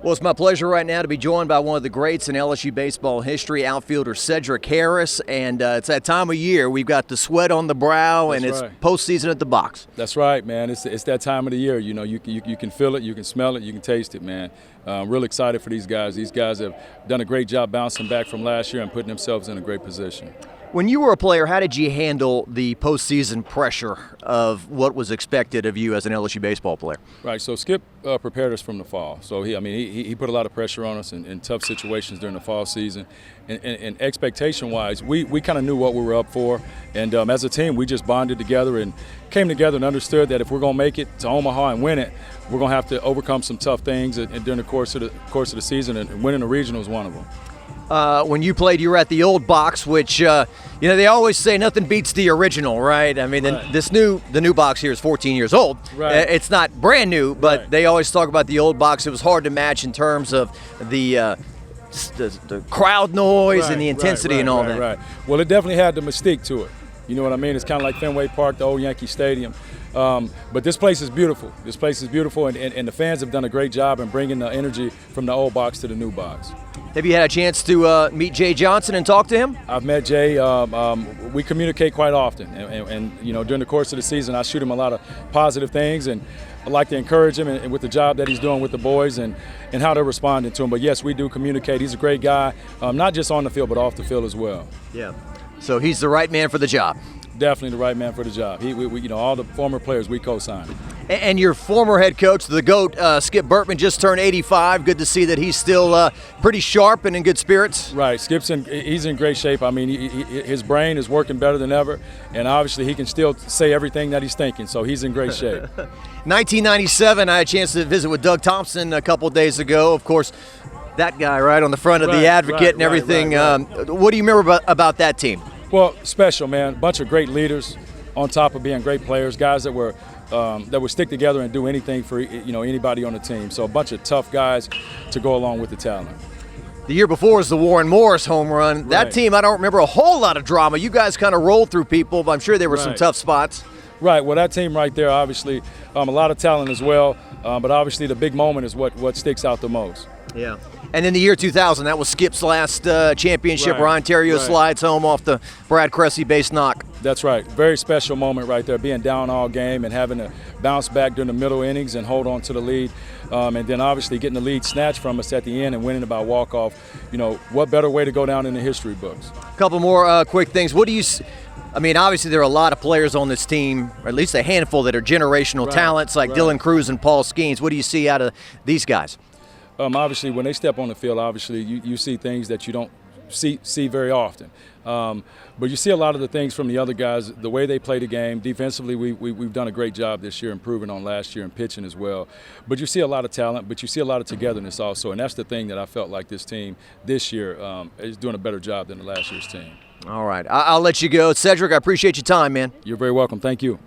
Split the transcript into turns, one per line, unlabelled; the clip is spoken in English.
Well, it's my pleasure right now to be joined by one of the greats in LSU baseball history, outfielder Cedrick Harris, and it's that time of year. We've got the sweat on the brow, and it's postseason at the box.
That's right, man. It's that time of the year. You know, you can feel it, you can smell it, you can taste it, man. Real excited for these guys. These guys have done a great job bouncing back from last year and putting themselves in a great position.
When you were a player, how did you handle the postseason pressure of what was expected of you as an LSU baseball player?
Right. So Skip prepared us from the fall. So he put a lot of pressure on us in tough situations during the fall season. And expectation-wise, we kind of knew what we were up for. And as a team, we just bonded together and came together and understood that if we're going to make it to Omaha and win it, we're going to have to overcome some tough things during the course of the season. And winning the regional is one of them.
When you played, you were at the old box, which they always say nothing beats the original, right? I mean,
right.
the new box here is 14 years old.
Right.
It's not brand new, but
right.
They always talk about the old box. It was hard to match in terms of the crowd noise and the intensity and all that.
Right. Well, it definitely had the mystique to it. You know what I mean? It's kind of like Fenway Park, the old Yankee Stadium. But this place is beautiful. This place is beautiful, and the fans have done a great job in bringing the energy from the old box to the new box.
Have you had a chance to meet Jay Johnson and talk to him?
I've met Jay. We communicate quite often, and during the course of the season, I shoot him a lot of positive things, and I like to encourage him and with the job that he's doing with the boys and how they're responding to him. But yes, we do communicate. He's a great guy, not just on the field, but off the field as well.
Yeah. So he's the right man for the job.
Definitely the right man for the job. All the former players we co-signed.
And your former head coach, the GOAT, Skip Bertman, just turned 85. Good to see that he's still pretty sharp and in good spirits.
Right. He's in great shape. I mean, his brain is working better than ever, and obviously he can still say everything that he's thinking, so he's in great shape.
1997, I had a chance to visit with Doug Thompson a couple of days ago. Of course, that guy right on the front of the Advocate and everything. What do you remember about that team?
Well, special, man. A bunch of great leaders on top of being great players, guys that would stick together and do anything for anybody on the team. So a bunch of tough guys to go along with the talent.
The year before was the Warren Morris home run. That team, I don't remember a whole lot of drama. You guys kind of rolled through people, but I'm sure there were some tough spots.
Right. Well, that team right there, obviously, a lot of talent as well. But obviously, the big moment is what sticks out the most.
Yeah. And in the year 2000, that was Skip's last championship. Ryan Terrio slides home off the Brad Cressy base knock.
That's right. Very special moment right there, being down all game and having to bounce back during the middle innings and hold on to the lead. And then obviously getting the lead snatched from us at the end and winning by walk-off. What better way to go down in the history books?
A couple more quick things. What do you – I mean, obviously there are a lot of players on this team, or at least a handful that are generational talents like Dylan Cruz and Paul Skeens. What do you see out of these guys?
Obviously, when they step on the field, obviously you see things that you don't see very often. But you see a lot of the things from the other guys, the way they play the game. Defensively, we've done a great job this year, improving on last year and pitching as well. But you see a lot of talent, but you see a lot of togetherness also. And that's the thing that I felt like this team this year is doing a better job than the last year's team.
All right. I'll let you go. Cedrick, I appreciate your time, man.
You're very welcome. Thank you.